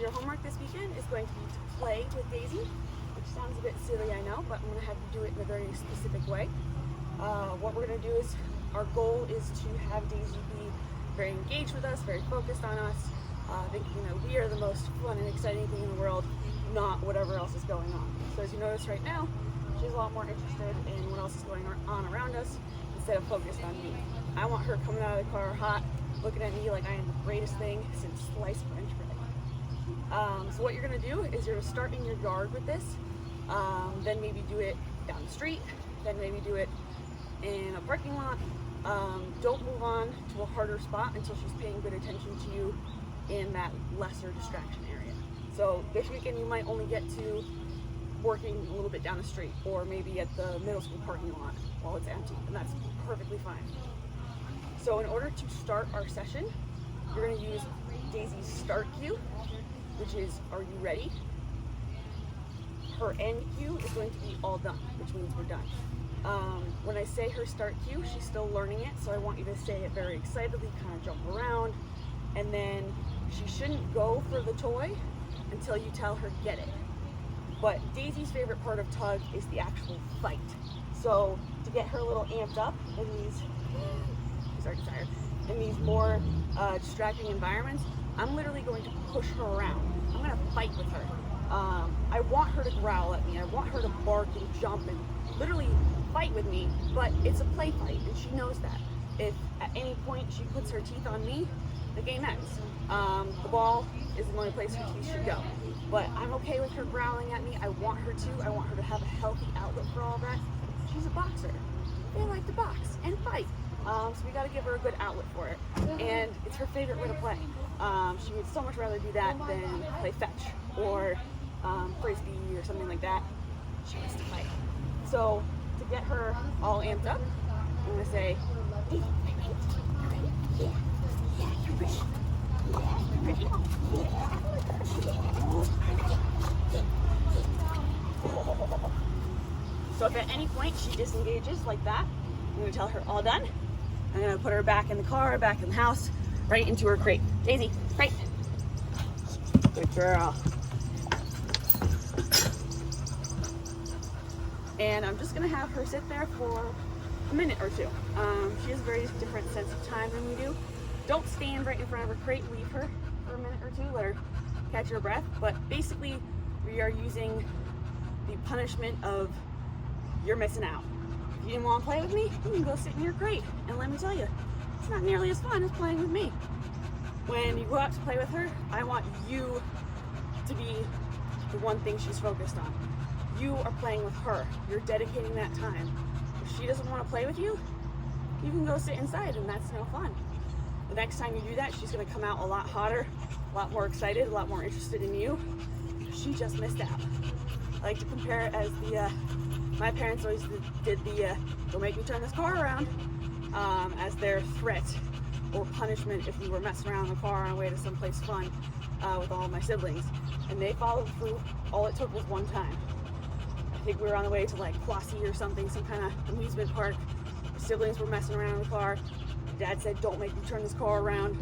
your homework this weekend is going to be to play with Daisy, which sounds a bit silly, I know, but I'm going to have you do it in a very specific way. What we're going to do is, our goal is to have Daisy be very engaged with us, very focused on us, thinking that we are the most fun and exciting thing in the world, not whatever else is going on. So as you notice right now, she's a lot more interested in what else is going on around us instead of focused on me. I want her coming out of the car hot, looking at me like I am the greatest thing since sliced French bread. So what you're going to do is you're going to start in your yard with this, then maybe do it down the street, then maybe do it in a parking lot. Don't move on to a harder spot until she's paying good attention to you in that lesser distraction area. So this weekend you might only get to working a little bit down the street, or maybe at the middle school parking lot while it's empty, and that's perfectly fine. So in order to start our session, you're going to use Daisy's start cue, which is, are you ready? Her end cue is going to be all done, which means we're done. When I say her start cue, she's still learning it, so I want you to say it very excitedly, kind of jump around, and then she shouldn't go for the toy until you tell her get it. But Daisy's favorite part of tug is the actual fight. So to get her a little amped up in these, in these more distracting environments, I'm literally going to push her around. I'm going to fight with her. I want her to growl at me. I want her to bark and jump and literally fight with me, but it's a play fight, and she knows that. If at any point she puts her teeth on me, the game ends. The ball is the only place her teeth should go. But I'm okay with her growling at me. I want her to. I want her to have a healthy outlet for all that. She's a boxer. They like to box and fight. So we got to give her a good outlet for it. And it's her favorite way to play. She would so much rather do that than play fetch or frisbee or something like that. She wants to fight. So to get her all amped up, I'm going to say, hey, you ready? You ready? Yeah. Yeah, you ready? Yeah, you ready? Yeah. So if at any point she disengages like that, I'm going to tell her all done. I'm going to put her back in the car, back in the house, right into her crate. Daisy, crate. Good girl. And I'm just going to have her sit there for a minute or two. She has a very different sense of time than we do. Don't stand right in front of her crate. Leave her for a minute or two. Let her catch her breath. But basically, we are using the punishment of you're missing out. If you didn't want to play with me, you can go sit in your crate. And let me tell you, it's not nearly as fun as playing with me. When you go out to play with her, I want you to be the one thing she's focused on. You are playing with her. You're dedicating that time. If she doesn't want to play with you, you can go sit inside, and that's no fun. The next time you do that, she's going to come out a lot hotter, a lot more excited, a lot more interested in you. She just missed out. I like to compare it as my parents always did the don't make me turn this car around as their threat or punishment if we were messing around in the car on our way to someplace fun with all of my siblings. And they followed through. All it took was one time. I think we were on the way to like Flossie or something, some kind of amusement park. My siblings were messing around in the car. Dad said, don't make me turn this car around.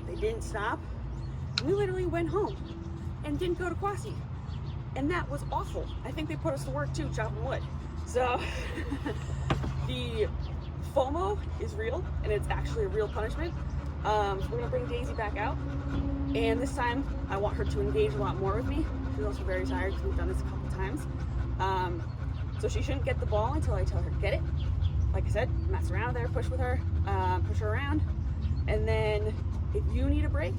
They didn't stop. We literally went home and didn't go to Quasi. And that was awful. I think they put us to work too, chopping wood. So the FOMO is real, and it's actually a real punishment. So we're gonna bring Daisy back out. And this time, I want her to engage a lot more with me. She's also very tired because we've done this a couple times. So she shouldn't get the ball until I tell her to get it. Like I said, mess around there, push with her, push her around. And then if you need a break,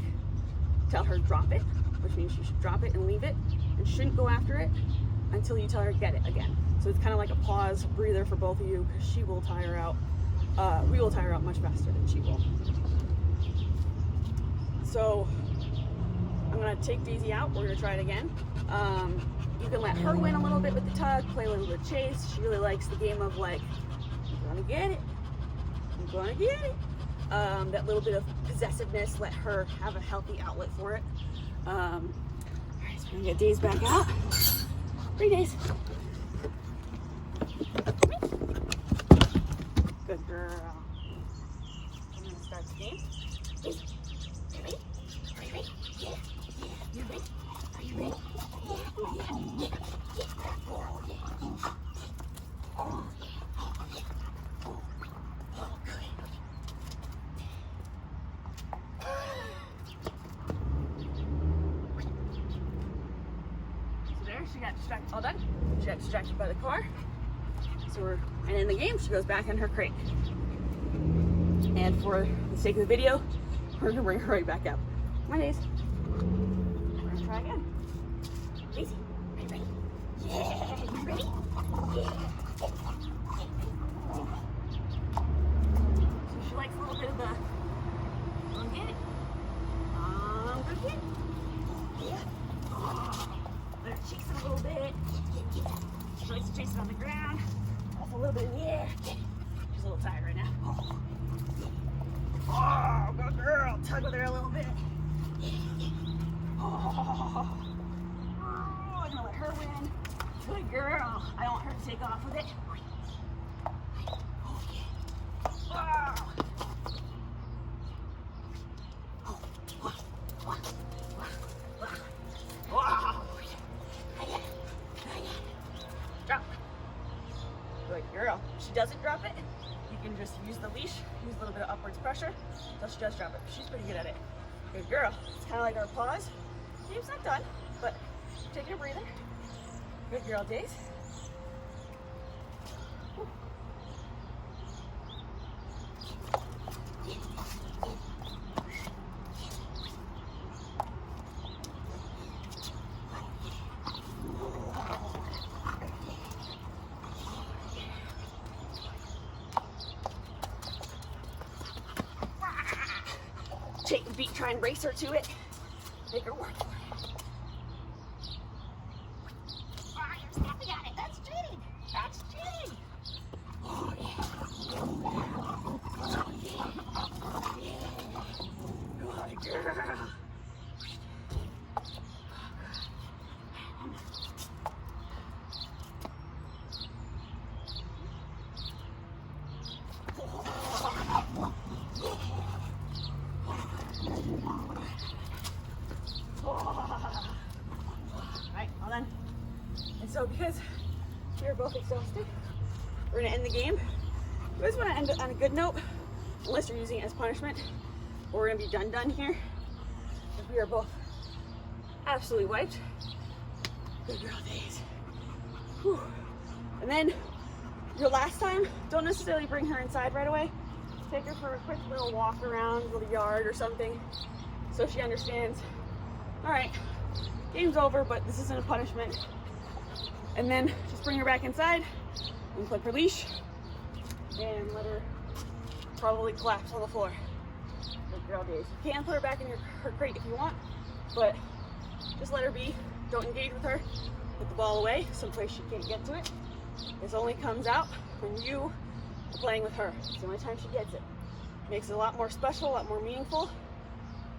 tell her drop it, which means she should drop it and leave it, and shouldn't go after it until you tell her get it again. So it's kind of like a pause, breather for both of you, because she will tire out. We will tire out much faster than she will. So I'm gonna take Daisy out. We're gonna try it again. You can let her win a little bit with the tug, play a little bit of chase. She really likes the game of like, I'm gonna get it, I'm gonna get it. That little bit of possessiveness, let her have a healthy outlet for it. All right, so we're gonna get Daisy back out. 3 days. Good girl. I'm gonna start the game. Daisy, you ready? Are you ready? Yeah, yeah, you're ready. she got distracted. All done. She got distracted by the car. And in the game, she goes back in her crate. And for the sake of the video, we're gonna bring her right back up. My days. We're gonna try again. Daisy, are you ready? Yeah, you ready? Yeah. So she likes a little bit of the get it. Good kid. Yeah. Let her chase it a little bit. She likes to chase it on the ground. Off a little bit in the air. She's a little tired right now. Oh, good girl. Tug with her a little bit. Oh, I'm gonna let her win. Good girl. I don't want her to take off with it. Oh. Drop. Good girl. If she doesn't drop it, you can just use the leash, use a little bit of upwards pressure until she does drop it. She's pretty good at it. Good girl. It's kind of like our pause. Game's not done, but taking a breather. Good girl, Days. Take the beat, try and race her to it. Make her work for it. Oh, you're snapping at it. That's cheating. That's cheating. Oh, yeah. Oh, yeah. Good girl. Alright, well done. And so because we're both exhausted, we're gonna end the game. You guys wanna end it on a good note, unless you're using it as punishment, or we're gonna be done here. If we are both absolutely wiped. Good girl, Days. Whew. And then your last time, don't necessarily bring her inside right away. Take her for a quick little walk around the yard or something, so she understands, all right, game's over, but this isn't a punishment. And then just bring her back inside and clip her leash and let her probably collapse on the floor. Good girl, Days. You can put her back in her crate if you want, but just let her be. Don't engage with her. Put the ball away someplace she can't get to it. This only comes out when you are playing with her. It's the only time she gets it. Makes it a lot more special, a lot more meaningful,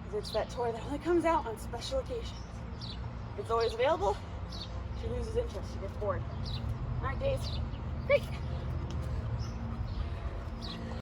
because it's that toy that only comes out on special occasions. It's always available. She loses interest. She gets bored. All right, Days. Great.